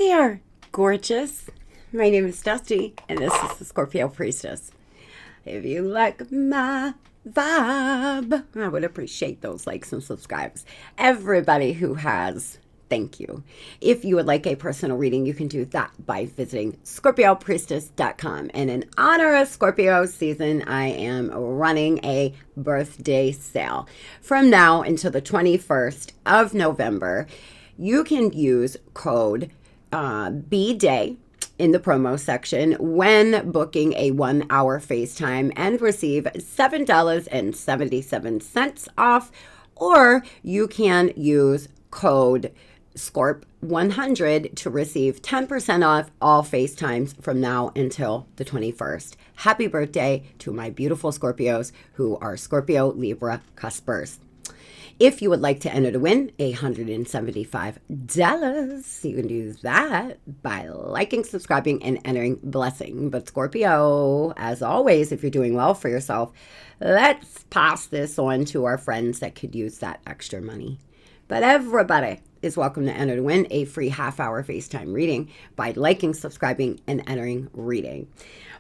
there, gorgeous. My name is Dusty, and this is the Scorpio Priestess. If you like my vibe, I would appreciate those likes and subscribes. Everybody who has, thank you. If you would like a personal reading, you can do that by visiting Scorpiopriestess.com. And in honor of Scorpio season, I am running a birthday sale. From now until the 21st of November, you can use code bday in the promo section when booking a 1-hour FaceTime and receive $7.77 off, or you can use code SCORP100 to receive 10% off all FaceTimes from now until the 21st. Happy birthday to my beautiful Scorpios who are Scorpio Libra cuspers. If you would like to enter to win $175, you can do that by liking, subscribing, and entering blessing. But Scorpio, as always, if you're doing well for yourself, let's pass this on to our friends that could use that extra money. But everybody is welcome to enter to win a free half-hour FaceTime reading by liking, subscribing, and entering reading.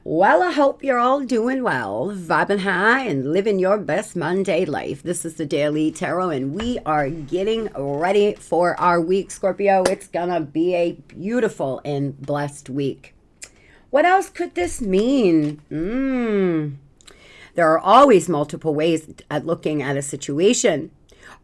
Well, I hope you're all doing well, vibing high, and living your best Monday life. This is the Daily Tarot, and we are getting ready for our week, Scorpio. It's gonna be a beautiful and blessed week. What else could this mean? There are always multiple ways at looking at a situation.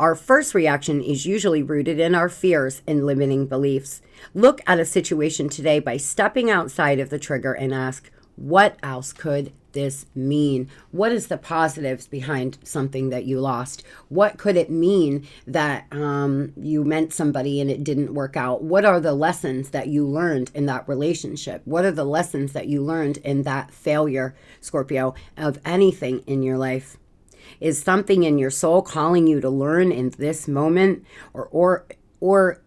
Our first reaction is usually rooted in our fears and limiting beliefs. Look at a situation today by stepping outside of the trigger and ask, what else could this mean? What is the positives behind something that you lost? What could it mean that you meant somebody and it didn't work out? What are the lessons that you learned in that relationship? What are the lessons that you learned in that failure, Scorpio, of anything in your life? Is something in your soul calling you to learn in this moment? Or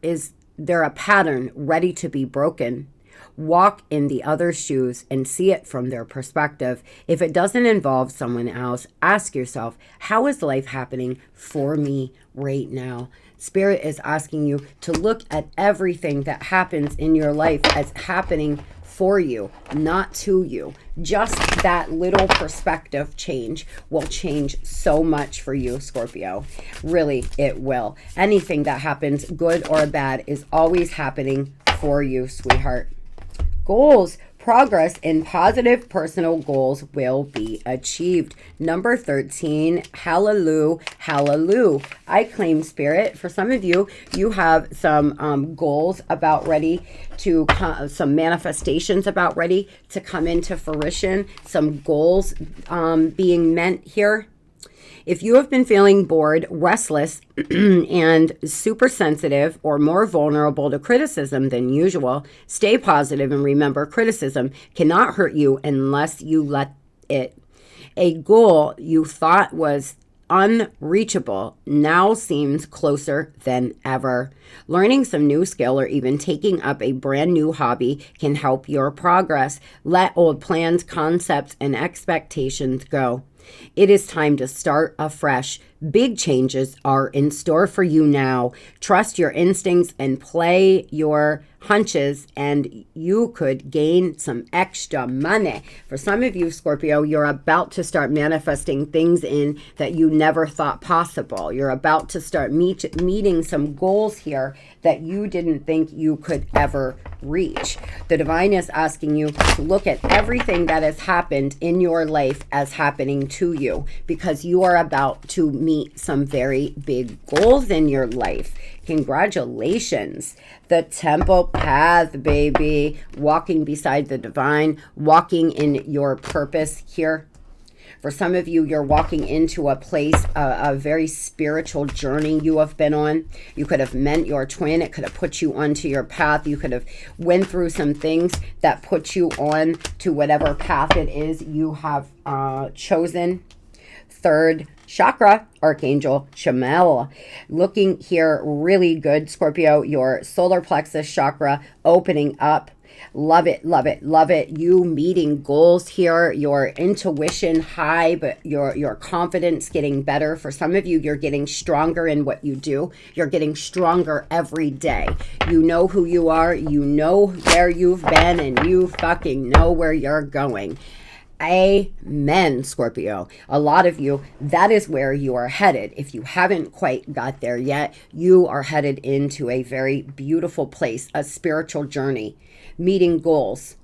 is there a pattern ready to be broken? Walk in the other's shoes and see it from their perspective. If it doesn't involve someone else, ask yourself, how is life happening for me right now? Spirit is asking you to look at everything that happens in your life as happening for you, not to you. Just that little perspective change will change so much for you, Scorpio. Really, it will. Anything that happens, good or bad, is always happening for you, sweetheart. Goals, progress, and positive personal goals will be achieved. Number 13, hallelujah, hallelujah. I claim, Spirit, for some of you, you have some goals about ready to come, some manifestations about ready to come into fruition, some goals being meant here. If you have been feeling bored, restless, and super sensitive or more vulnerable to criticism than usual, stay positive and remember criticism cannot hurt you unless you let it. A goal you thought was unreachable now seems closer than ever. Learning some new skill or even taking up a brand new hobby can help your progress. Let old plans, concepts, and expectations go. It is time to start afresh. Big changes are in store for you now. Trust your instincts and play your hunches, and you could gain some extra money. For some of you, Scorpio, you're about to start manifesting things in that you never thought possible. You're about to start meeting some goals here that you didn't think you could ever reach. The divine is asking you to look at everything that has happened in your life as happening to you, because you are about to meet some very big goals in your life. Congratulations. The temple path, baby. Walking beside the divine, walking in your purpose here. For some of you, you're walking into a place, a very spiritual journey you have been on. You could have met your twin. It could have put you onto your path. You could have went through some things that put you on to whatever path it is you have chosen. Third chakra, Archangel Chamuel. Looking here really good, Scorpio. Your solar plexus chakra opening up. Love it, love it, love it. You meeting goals here, your intuition high, but your confidence getting better. For some of you, you're getting stronger in what you do. You're getting stronger every day. You know who you are, you know where you've been, and you fucking know where you're going. Amen, Scorpio. A lot of you, that is where you are headed. If you haven't quite got there yet, you are headed into a very beautiful place, a spiritual journey, meeting goals,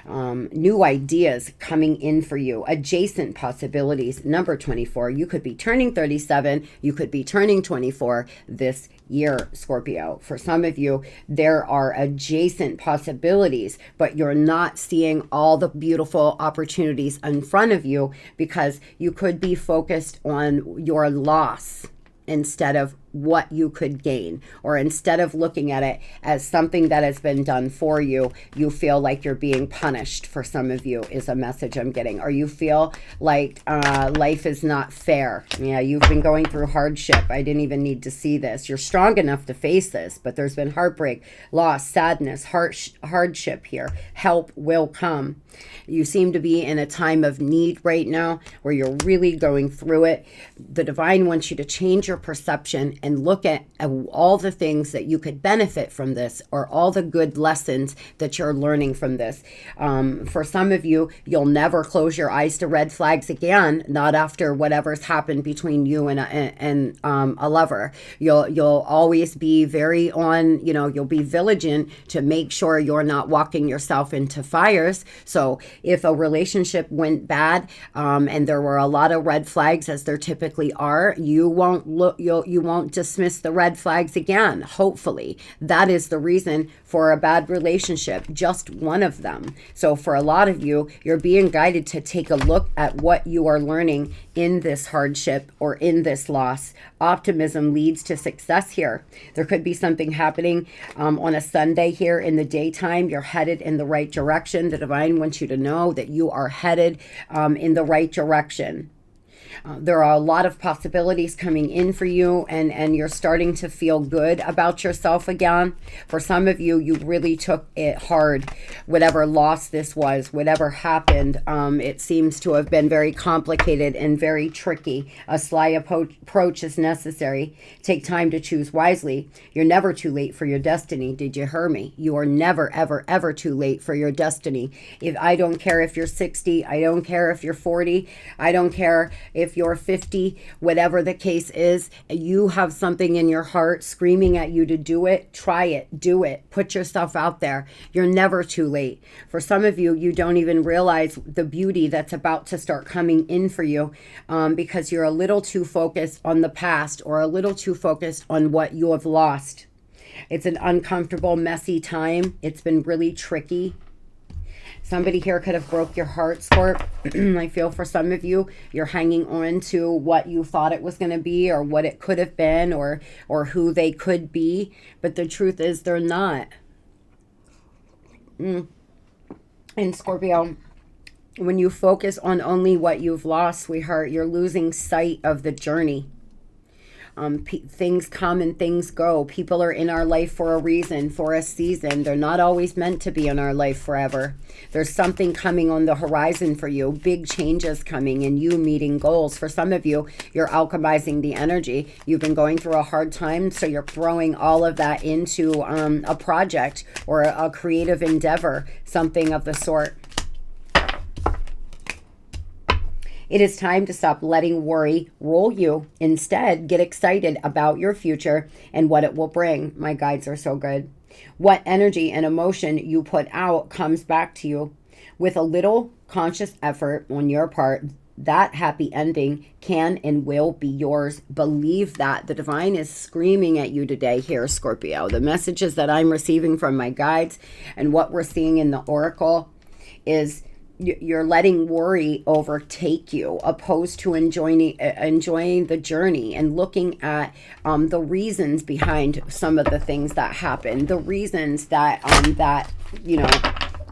new ideas coming in for you, adjacent possibilities. Number 24, you could be turning 37, you could be turning 24 this year, Scorpio. For some of you, there are adjacent possibilities, but you're not seeing all the beautiful opportunities in front of you because you could be focused on your loss instead of what you could gain, or instead of looking at it as something that has been done for you, you feel like you're being punished. For some of you is a message I'm getting, or you feel like life is not fair. Yeah, you've been going through hardship. I didn't even need to see this. You're strong enough to face this, but there's been heartbreak, loss, sadness, hardship here. Help will come. You seem to be in a time of need right now where you're really going through it. The divine wants you to change your perception and look at all the things that you could benefit from this, or all the good lessons that you're learning from this. For some of you, you'll never close your eyes to red flags again, not after whatever's happened between you and a lover. You'll always be very on, you'll be vigilant to make sure you're not walking yourself into fires. So if a relationship went bad, and there were a lot of red flags, as there typically are, you won't dismiss the red flags again. Hopefully that is the reason for a bad relationship, just one of them. So for a lot of you, you're being guided to take a look at what you are learning in this hardship or in this loss. Optimism leads to success here. There could be something happening on a Sunday here in the daytime. You're headed in the right direction. The divine wants you to know that you are headed in the right direction. There are a lot of possibilities coming in for you, and you're starting to feel good about yourself again. For some of you, you really took it hard. Whatever loss this was, whatever happened, it seems to have been very complicated and very tricky. A sly approach is necessary. Take time to choose wisely. You're never too late for your destiny. Did you hear me? You are never, ever, ever too late for your destiny. I don't care if you're 60. I don't care if you're 40. I don't care if you're 50, whatever the case is. You have something in your heart screaming at you to do it. Try it, do it, put yourself out there. You're never too late. For some of you, you don't even realize the beauty that's about to start coming in for you, because you're a little too focused on the past, or a little too focused on what you have lost. It's an uncomfortable, messy time. It's been really tricky. Somebody here could have broke your heart, Scorp. I feel for some of you, you're hanging on to what you thought it was going to be, or what it could have been, or who they could be. But the truth is they're not. And Scorpio, when you focus on only what you've lost, sweetheart, you're losing sight of the journey. Things come and things go. People are in our life for a reason, for a season. They're not always meant to be in our life forever. There's something coming on the horizon for you, big changes coming, and you meeting goals. For some of you, you're alchemizing the energy. You've been going through a hard time, so you're throwing all of that into a project or a creative endeavor, something of the sort. It is time to stop letting worry rule you. Instead, get excited about your future and what it will bring. My guides are so good. What energy and emotion you put out comes back to you. With a little conscious effort on your part, that happy ending can and will be yours. Believe that. The divine is screaming at you today here, Scorpio. The messages that I'm receiving from my guides and what we're seeing in the oracle is you're letting worry overtake you, opposed to enjoying the journey and looking at the reasons behind some of the things that happen, the reasons that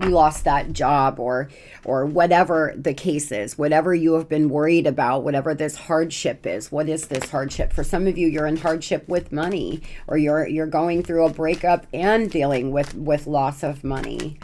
you lost that job, or whatever the case is, whatever you have been worried about, whatever this hardship is. What is this hardship? For some of you, you're in hardship with money, or you're going through a breakup and dealing with loss of money.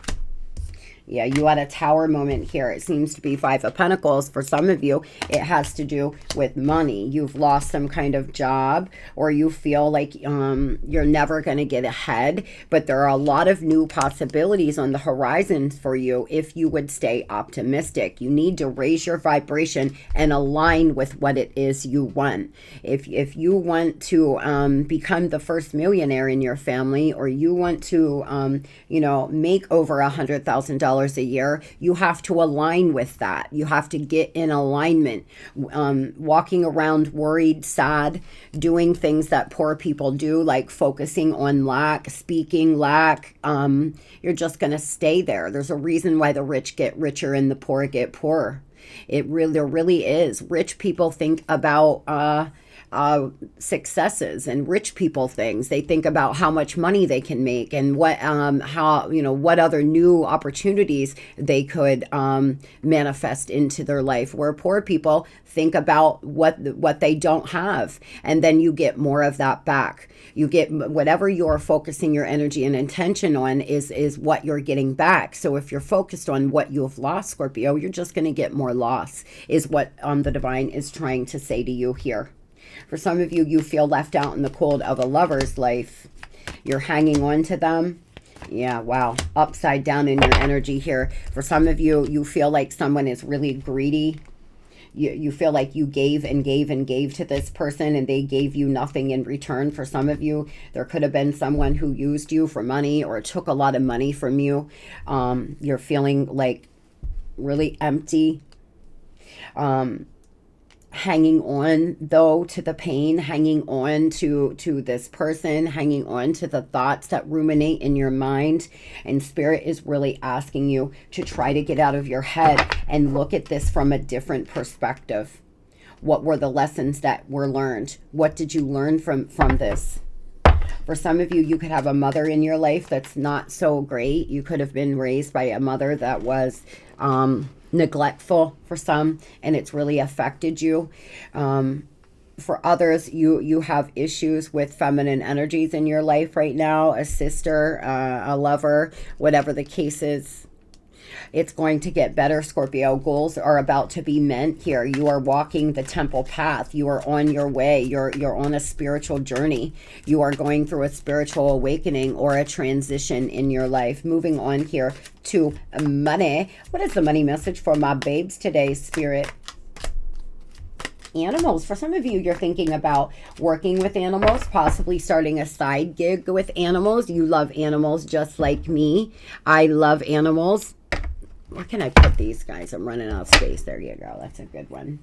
Yeah, you had a Tower moment here. It seems to be Five of Pentacles. For some of you, it has to do with money. You've lost some kind of job, or you feel like you're never going to get ahead. But there are a lot of new possibilities on the horizon for you if you would stay optimistic. You need to raise your vibration and align with what it is you want. If you want to become the first millionaire in your family, or you want to, you know, make over $100,000 a year, you have to align with that. You have to get in alignment. Walking around worried, sad, doing things that poor people do, like focusing on lack, speaking lack, you're just going to stay there. There's a reason why the rich get richer and the poor get poorer. There really is. Rich people think about successes, and rich people things. They think about how much money they can make, and what what other new opportunities they could manifest into their life. Where poor people think about what they don't have, and then you get more of that back. You get whatever you're focusing your energy and intention on is what you're getting back. So if you're focused on what you have lost, Scorpio, you're just going to get more loss, is what the divine is trying to say to you here. For some of you, you feel left out in the cold of a lover's life. You're hanging on to them. Yeah, wow. Upside down in your energy here. For some of you, you feel like someone is really greedy. You feel like you gave and gave and gave to this person, and they gave you nothing in return. For some of you, there could have been someone who used you for money or took a lot of money from you. You're feeling like really empty. Hanging on though to the pain, hanging on to this person, hanging on to the thoughts that ruminate in your mind. And Spirit is really asking you to try to get out of your head and look at this from a different perspective. What were the lessons that were learned? What did you learn from this? For some of you, you could have a mother in your life that's not so great. You could have been raised by a mother that was neglectful for some, and it's really affected you. For others, you have issues with feminine energies in your life right now, a sister, a lover, whatever the case is. It's going to get better, Scorpio. Goals are about to be met here. You are walking the temple path. You are on your way. You're on a spiritual journey. You are going through a spiritual awakening or a transition in your life. Moving on here to money. What is the money message for my babes today, Spirit? Animals. For some of you, you're thinking about working with animals, possibly starting a side gig with animals. You love animals just like me. I love animals. Where can I put these guys? I'm running out of space. There you go. That's a good one.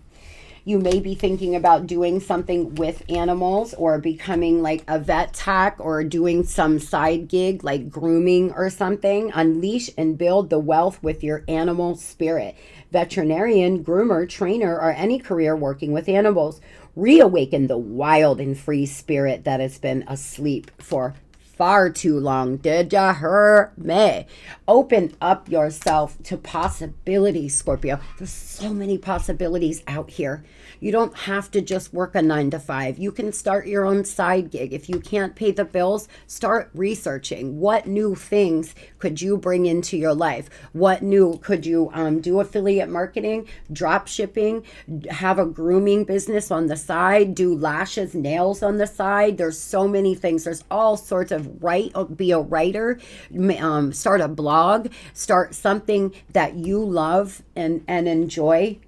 You may be thinking about doing something with animals, or becoming like a vet tech, or doing some side gig like grooming or something. Unleash and build the wealth with your animal spirit. Veterinarian, groomer, trainer, or any career working with animals. Reawaken the wild and free spirit that has been asleep for far too long. Did ya hear me? Open up yourself to possibilities, Scorpio. There's so many possibilities out here. You don't have to just work a 9 to 5. You can start your own side gig. If you can't pay the bills, start researching. What new things could you bring into your life? What new could you do? Affiliate marketing, drop shipping, have a grooming business on the side, do lashes, nails on the side. There's so many things. There's all sorts of be a writer, start a blog, start something that you love and enjoy.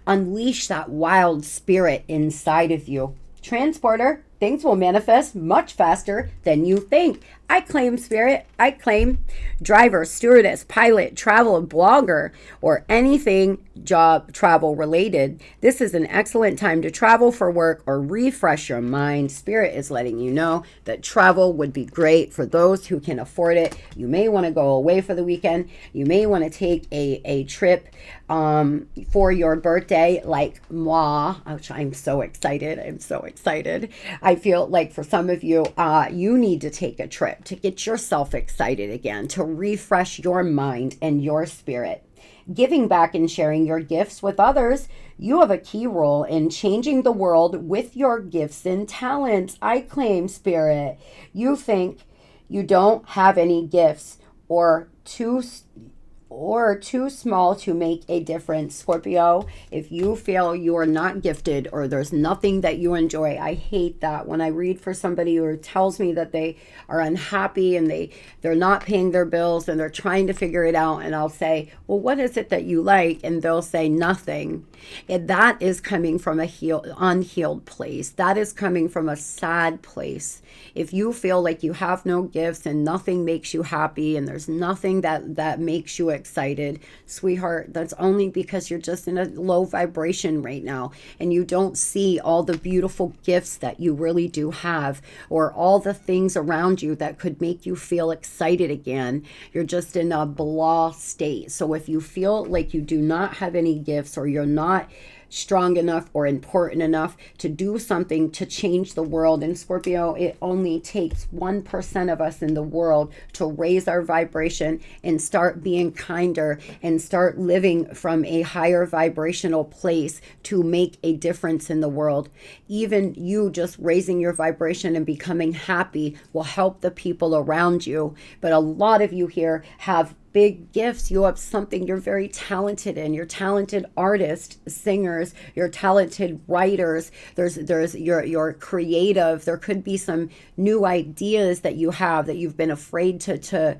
Unleash that wild spirit inside of you. Transporter, things will manifest much faster than you think. I claim, Spirit. I claim. Driver, stewardess, pilot, travel blogger, or anything job travel related. This is an excellent time to travel for work or refresh your mind. Spirit is letting you know that travel would be great for those who can afford it. You may want to go away for the weekend. You may want to take a trip for your birthday, like moi, which I'm so excited. I'm so excited. I I feel like for some of you, you need to take a trip to get yourself excited again, to refresh your mind and your spirit. Giving back and sharing your gifts with others, you have a key role in changing the world with your gifts and talents. I claim, Spirit. You think you don't have any gifts or too small to make a difference. Scorpio, if you feel you are not gifted or there's nothing that you enjoy, I hate that. When I read for somebody who tells me that they are unhappy and they're not paying their bills and they're trying to figure it out, and I'll say, well, what is it that you like? And they'll say nothing. And that is coming from a unhealed place. That is coming from a sad place. If you feel like you have no gifts and nothing makes you happy and there's nothing that makes you excited, sweetheart, that's only because you're just in a low vibration right now and you don't see all the beautiful gifts that you really do have, or all the things around you that could make you feel excited again. You're just in a blah state. So if you feel like you do not have any gifts, or you're not strong enough or important enough to do something to change the world. And Scorpio, it only takes 1% of us in the world to raise our vibration and start being kinder and start living from a higher vibrational place to make a difference in the world. Even you just raising your vibration and becoming happy will help the people around you. But a lot of you here have big gifts. You have something you're very talented in. You're talented artists, singers, you're talented writers. You're creative. There could be some new ideas that you have that you've been afraid to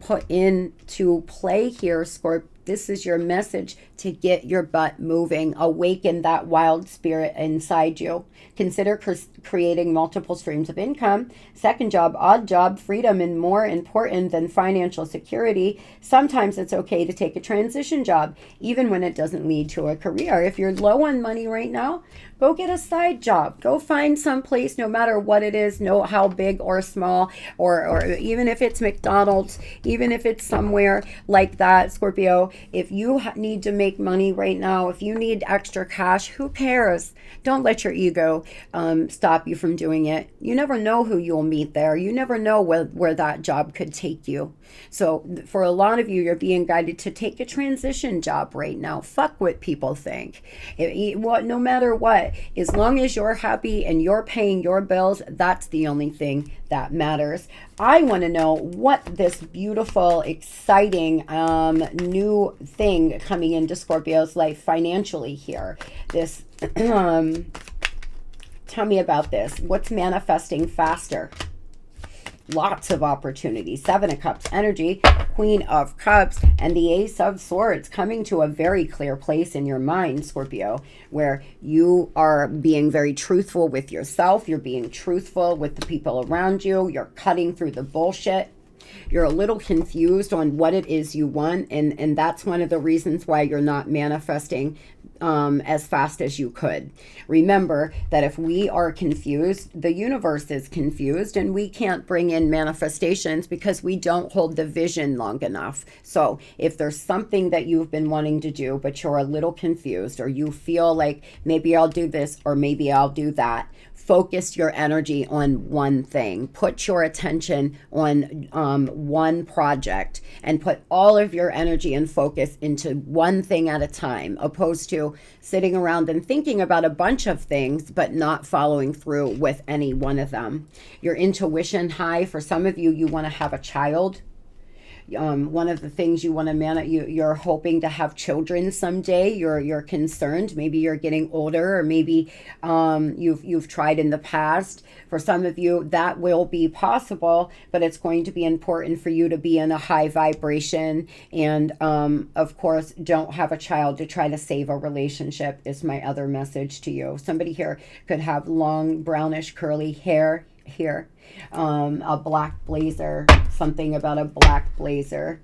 put into play here, Scorp. This is your message to get your butt moving. Awaken that wild spirit inside you. Consider creating multiple streams of income. Second job, odd job, freedom, and more important than financial security. Sometimes it's okay to take a transition job, even when it doesn't lead to a career. If you're low on money right now, go get a side job. Go find some place, no matter what it is, know how big or small, or even if it's McDonald's, even if it's somewhere like that, Scorpio. If you need to make money right now, if you need extra cash, who cares? Don't let your ego stop you from doing it. You never know who you'll meet there. You never know where that job could take you. So for a lot of you, you're being guided to take a transition job right now. Fuck what people think. No matter what, as long as you're happy and you're paying your bills, that's the only thing that matters. I want to know what this beautiful, exciting new thing coming into Scorpio's life financially here. This, tell me about this. What's manifesting faster? Lots of opportunities. Seven of Cups energy, Queen of Cups, and the Ace of Swords coming to a very clear place in your mind, Scorpio, where you are being very truthful with yourself. You're being truthful with the people around you. You're cutting through the bullshit. You're a little confused on what it is you want, and that's one of the reasons why you're not manifesting as fast as you could. Remember that if we are confused, the universe is confused, and we can't bring in manifestations because we don't hold the vision long enough. So if there's something that you've been wanting to do, but you're a little confused, or you feel like maybe I'll do this or maybe I'll do that, focus your energy on one thing. Put your attention on one project and put all of your energy and focus into one thing at a time, opposed to sitting around and thinking about a bunch of things but not following through with any one of them. Your intuition high. For some of you, you want to have a child. One of the things you want to you're hoping to have children someday. You're concerned. Maybe you're getting older, or maybe you've tried in the past. For some of you, that will be possible, but it's going to be important for you to be in a high vibration. And of course, don't have a child to try to save a relationship is my other message to you. Somebody here could have long brownish curly hair here, a black blazer, something about a black blazer.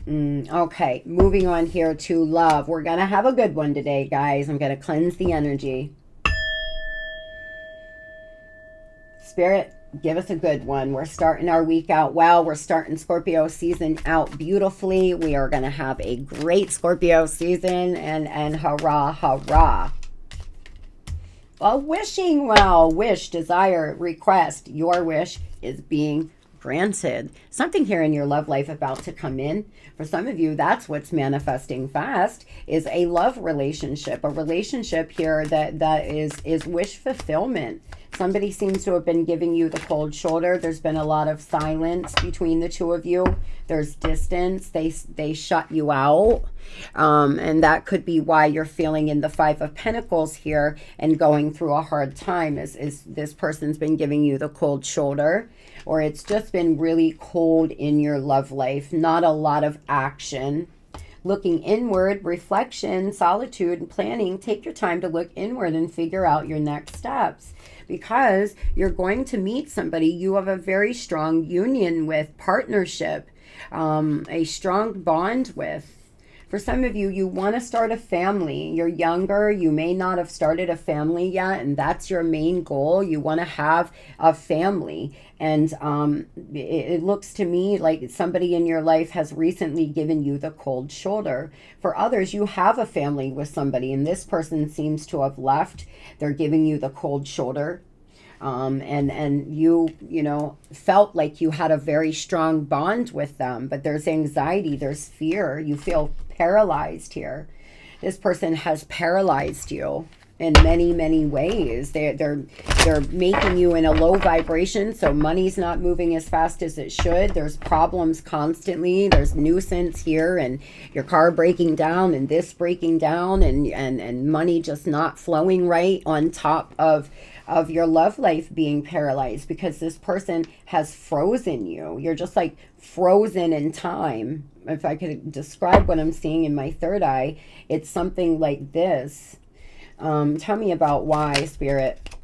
Okay, moving on here to love. We're gonna have a good one today, guys. I'm gonna cleanse the energy. Spirit, give us a good one. We're starting our week out well. We're starting Scorpio season out beautifully. We are gonna have a great Scorpio season, and hurrah, hurrah. wishing well. Wish, desire, request. Your wish is being granted. Something here in your love life about to come in. For some of you, that's what's manifesting fast, is a love relationship. A relationship here that is wish fulfillment. Somebody seems to have been giving you the cold shoulder. There's been a lot of silence between the two of you. There's distance. They shut you out. And that could be why you're feeling in the Five of Pentacles here and going through a hard time, is this person's been giving you the cold shoulder, or it's just been really cold in your love life. Not a lot of action. Looking inward, reflection, solitude, and planning. Take your time to look inward and figure out your next steps, because you're going to meet somebody you have a very strong union with, partnership, a strong bond with. For some of you, you want to start a family. You're younger. You may not have started a family yet, and that's your main goal. You want to have a family. And it looks to me like somebody in your life has recently given you the cold shoulder. For others, you have a family with somebody, and this person seems to have left. They're giving you the cold shoulder. And you know, felt like you had a very strong bond with them, but there's anxiety, there's fear. You feel paralyzed here. This person has paralyzed you in many, many ways. They're making you in a low vibration, so money's not moving as fast as it should. There's problems constantly. There's nuisance here, and your car breaking down, and this breaking down, and money just not flowing right, on top of your love life being paralyzed, because this person has frozen you. You're just like frozen in time. If I could describe what I'm seeing in my third eye, it's something like this. Tell me about why, Spirit.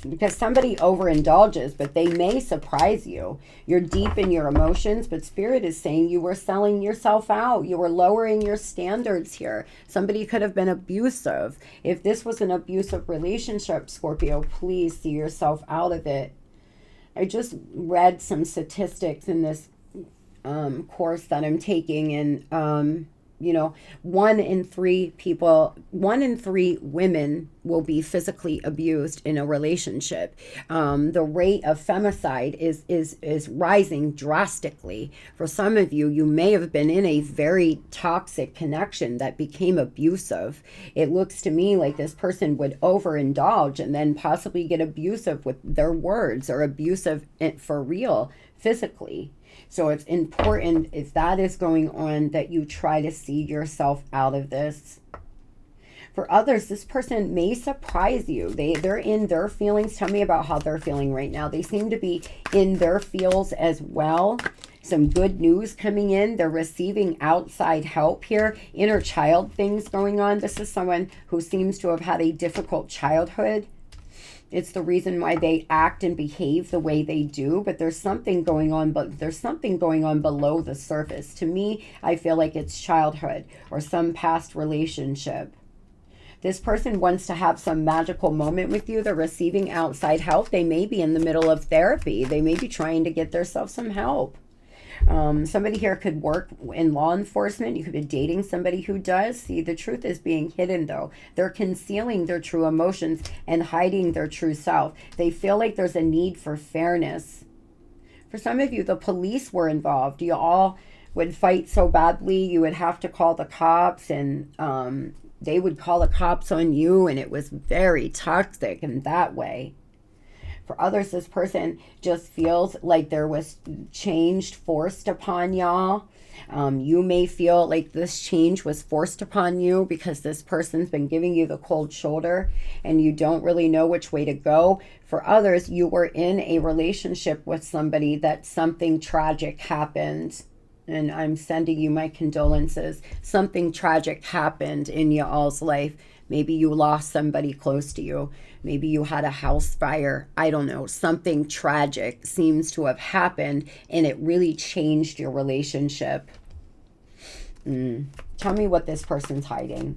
Because somebody overindulges, but they may surprise you. You're deep in your emotions, but Spirit is saying you were selling yourself out. You were lowering your standards here. Somebody could have been abusive. If this was an abusive relationship, Scorpio, please see yourself out of it. I just read some statistics in this course that I'm taking, and you know, 1 in 3 women will be physically abused in a relationship. The rate of femicide is rising drastically. For some of you, you may have been in a very toxic connection that became abusive. It looks to me like this person would overindulge and then possibly get abusive with their words, or abusive for real, physically. So it's important, if that is going on, that you try to see yourself out of this. For others, this person may surprise you. They're in their feelings. Tell me about how they're feeling right now. They seem to be in their feels as well. Some good news coming in. They're receiving outside help here. Inner child things going on. This is someone who seems to have had a difficult childhood. It's the reason why they act and behave the way they do, but there's something going on, below the surface. To me, I feel like it's childhood or some past relationship. This person wants to have some magical moment with you. They're receiving outside help. They may be in the middle of therapy. They may be trying to get themselves some help. Somebody here could work in law enforcement. You could be dating somebody who does. See, the truth is being hidden, though. They're concealing their true emotions and hiding their true self. They feel like there's a need for fairness. For some of you, the police were involved. You all would fight so badly, you would have to call the cops, and they would call the cops on you, and it was very toxic in that way. For others, this person just feels like there was change forced upon y'all. You may feel like this change was forced upon you because this person's been giving you the cold shoulder and you don't really know which way to go. For others, you were in a relationship with somebody that something tragic happened. And I'm sending you my condolences. Something tragic happened in y'all's life. Maybe you lost somebody close to you. Maybe you had a house fire. I don't know. Something tragic seems to have happened, and it really changed your relationship. Tell me what this person's hiding.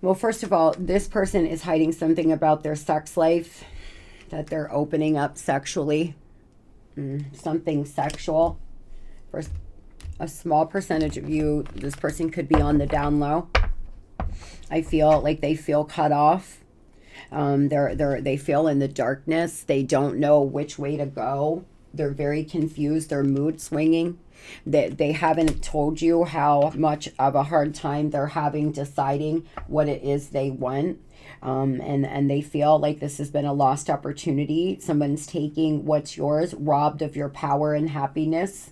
Well, first of all, this person is hiding something about their sex life, that they're opening up sexually. Something sexual. For a small percentage of you, this person could be on the down low. I feel like they feel cut off. They feel in the darkness. They don't know which way to go. They're very confused. They're mood swinging. They haven't told you how much of a hard time they're having deciding what it is they want. And they feel like this has been a lost opportunity. Someone's taking what's yours, robbed of your power and happiness.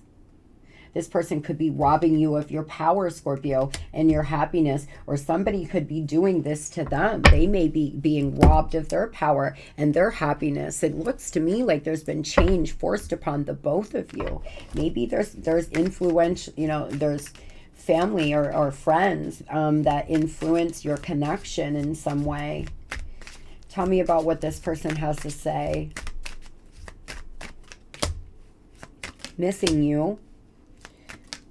This person could be robbing you of your power, Scorpio, and your happiness, or somebody could be doing this to them. They may be being robbed of their power and their happiness. It looks to me like there's been change forced upon the both of you. Maybe there's influence, you know, there's family or friends that influence your connection in some way. Tell me about what this person has to say. Missing you.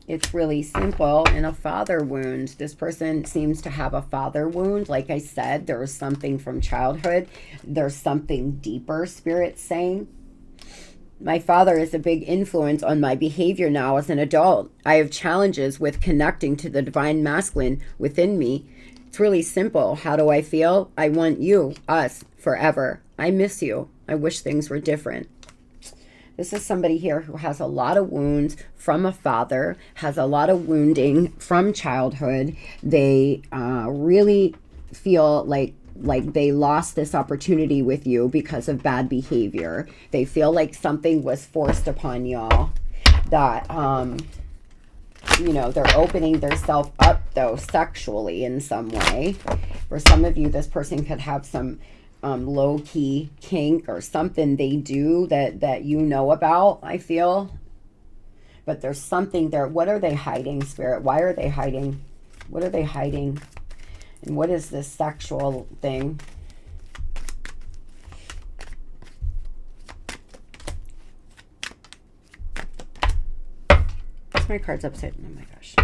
It's really simple. In a father wound, this person seems to have a father wound. Like I said, there was something from childhood. There's something deeper, Spirit's saying. My father is a big influence on my behavior now as an adult. I have challenges with connecting to the divine masculine within me. It's really simple. How do I feel? I want you, us, forever. I miss you. I wish things were different. This is somebody here who has a lot of wounds from a father, has a lot of wounding from childhood. They really feel like they lost this opportunity with you because of bad behavior. They feel like something was forced upon y'all. That, you know, they're opening themselves up, though, sexually in some way. For some of you, this person could have some low-key kink or something they do that you know about, I feel. But there's something there. What are they hiding, Spirit? Why are they hiding? What are they hiding? And what is this sexual thing? My cards upside. Oh my gosh,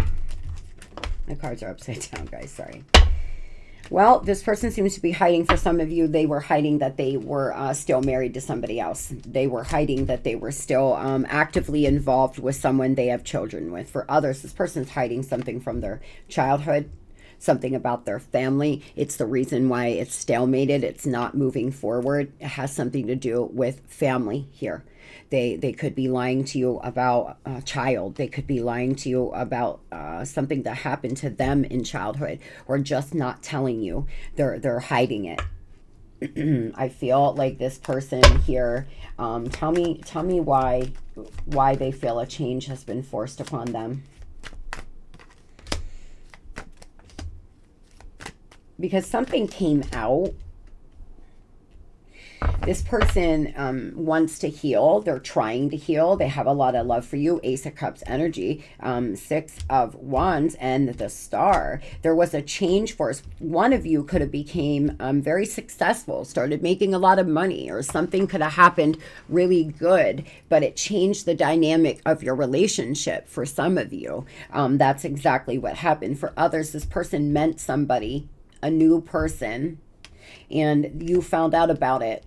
my cards are upside down, guys. Sorry. Well, this person seems to be hiding. For some of you, they were hiding that they were still married to somebody else. They were hiding that they were still actively involved with someone they have children with. For others, this person's hiding something from their childhood, something about their family. It's the reason why it's stalemated. It's not moving forward. It has something to do with family here. They could be lying to you about a child. They could be lying to you about something that happened to them in childhood, or just not telling you. They're hiding it. I feel like this person here. Tell me why they feel a change has been forced upon them. Because something came out. This person wants to heal. They're trying to heal. They have a lot of love for you. Ace of Cups energy, 6 of Wands, and the Star. There was a change for us. One of you could have became very successful, started making a lot of money, or something could have happened really good, but it changed the dynamic of your relationship for some of you. That's exactly what happened. For others, this person meant somebody, a new person, and you found out about it.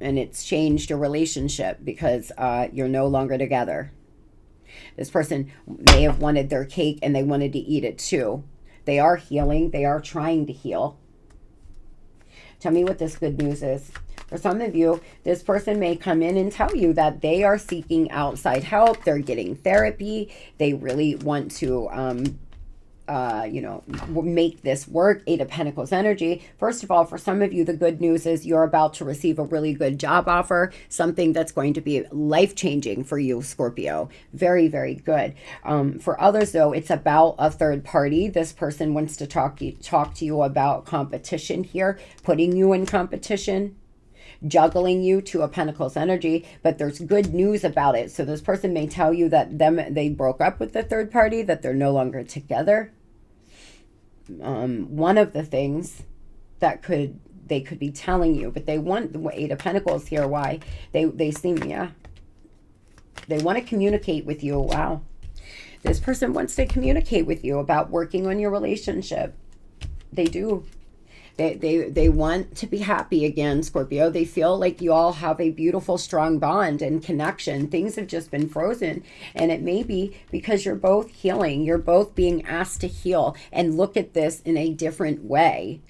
And it's changed your relationship because you're no longer together. This person may have wanted their cake and they wanted to eat it too. They are healing. They are trying to heal. Tell me what this good news is. For some of you, this person may come in and tell you that they are seeking outside help. They're getting therapy. They really want to make this work. 8 of Pentacles energy. First of all, for some of you, the good news is you're about to receive a really good job offer, something that's going to be life-changing for you, Scorpio. Very, very good. For others, though, it's about a third party. This person wants to talk to you about competition here, putting you in competition, juggling you. 2 of Pentacles energy, but there's good news about it. So this person may tell you that they broke up with the third party, that they're no longer together. One of the things that they could be telling you, but they want the 8 of Pentacles here. Why? They seem, yeah, they want to communicate with you. Wow. This person wants to communicate with you about working on your relationship. They do. They want to be happy again, Scorpio. They feel like you all have a beautiful, strong bond and connection. Things have just been frozen. And it may be because you're both healing. You're both being asked to heal and look at this in a different way.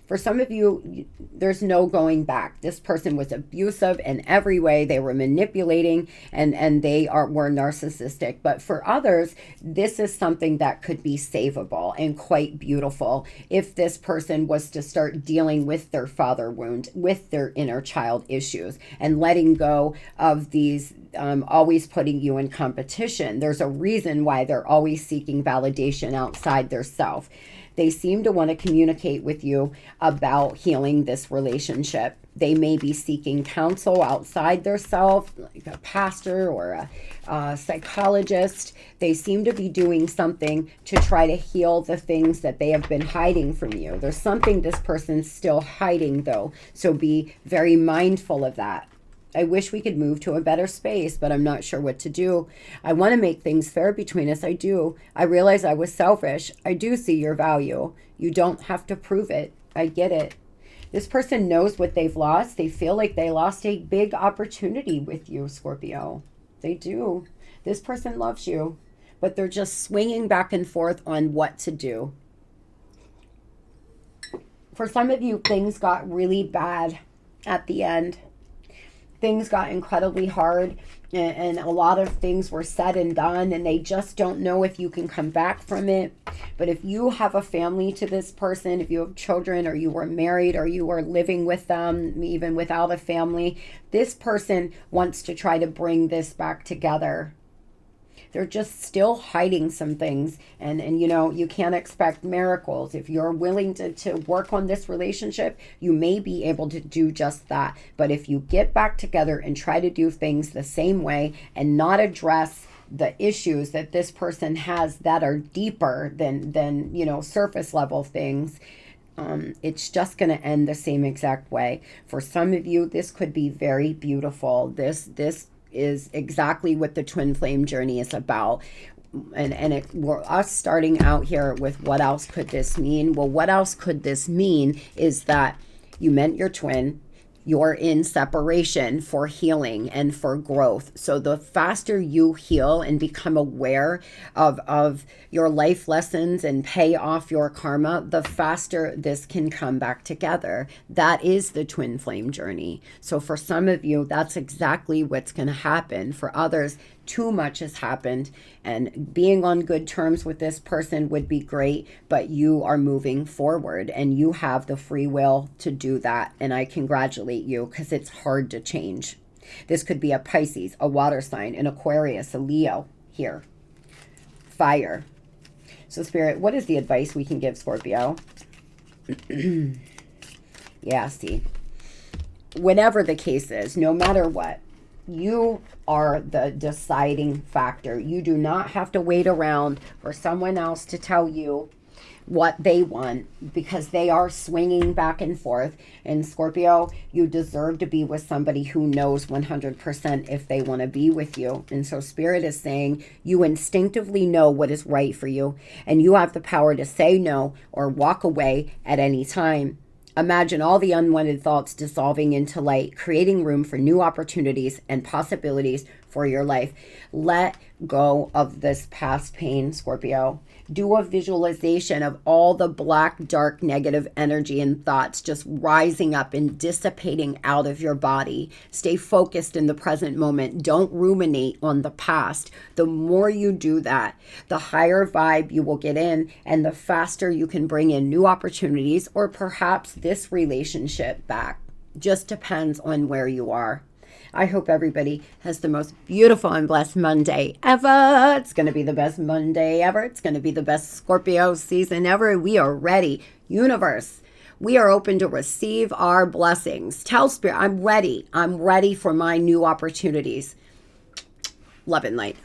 For some of you, there's no going back. This person was abusive in every way. They were manipulating and they were narcissistic. But for others, this is something that could be savable and quite beautiful if this person was to start dealing with their father wound, with their inner child issues, and letting go of these always putting you in competition. There's a reason why they're always seeking validation outside their self. They seem to want to communicate with you about healing this relationship. They may be seeking counsel outside their self, like a pastor or a psychologist. They seem to be doing something to try to heal the things that they have been hiding from you. There's something this person's still hiding, though, so be very mindful of that. I wish we could move to a better space, but I'm not sure what to do. I want to make things fair between us. I do. I realize I was selfish. I do see your value. You don't have to prove it. I get it. This person knows what they've lost. They feel like they lost a big opportunity with you, Scorpio. They do. This person loves you, but they're just swinging back and forth on what to do. For some of you, things got really bad at the end. Things got incredibly hard and a lot of things were said and done and they just don't know if you can come back from it. But if you have a family to this person, if you have children or you were married or you are living with them, even without a family, this person wants to try to bring this back together. They're just still hiding some things. And you know, you can't expect miracles. If you're willing to work on this relationship, you may be able to do just that. But if you get back together and try to do things the same way and not address the issues that this person has that are deeper than you know, surface level things, it's just going to end the same exact way. For some of you, this could be very beautiful. This is exactly what the twin flame journey is about. And we're us starting out here with what else could this mean? Well, what else could this mean is that you met your twin. You're in separation for healing and for growth. So the faster you heal and become aware of your life lessons and pay off your karma, the faster this can come back together. That is the twin flame journey. So for some of you, that's exactly what's going to happen. For others, too much has happened and being on good terms with this person would be great, but you are moving forward and you have the free will to do that. And I congratulate you because it's hard to change. This could be a Pisces, a water sign, an Aquarius, a Leo here. Fire. So Spirit, what is the advice we can give Scorpio? Yeah, see. Whatever the case is, no matter what, you are the deciding factor. You do not have to wait around for someone else to tell you what they want because they are swinging back and forth. And Scorpio, you deserve to be with somebody who knows 100% if they want to be with you. And so Spirit is saying you instinctively know what is right for you and you have the power to say no or walk away at any time. Imagine all the unwanted thoughts dissolving into light, creating room for new opportunities and possibilities for your life. Let go of this past pain, Scorpio. Do a visualization of all the black, dark, negative energy and thoughts just rising up and dissipating out of your body. Stay focused in the present moment. Don't ruminate on the past. The more you do that, the higher vibe you will get in and the faster you can bring in new opportunities or perhaps this relationship back. Just depends on where you are. I hope everybody has the most beautiful and blessed Monday ever. It's going to be the best Monday ever. It's going to be the best Scorpio season ever. We are ready. Universe, we are open to receive our blessings. Tell Spirit, I'm ready. I'm ready for my new opportunities. Love and light.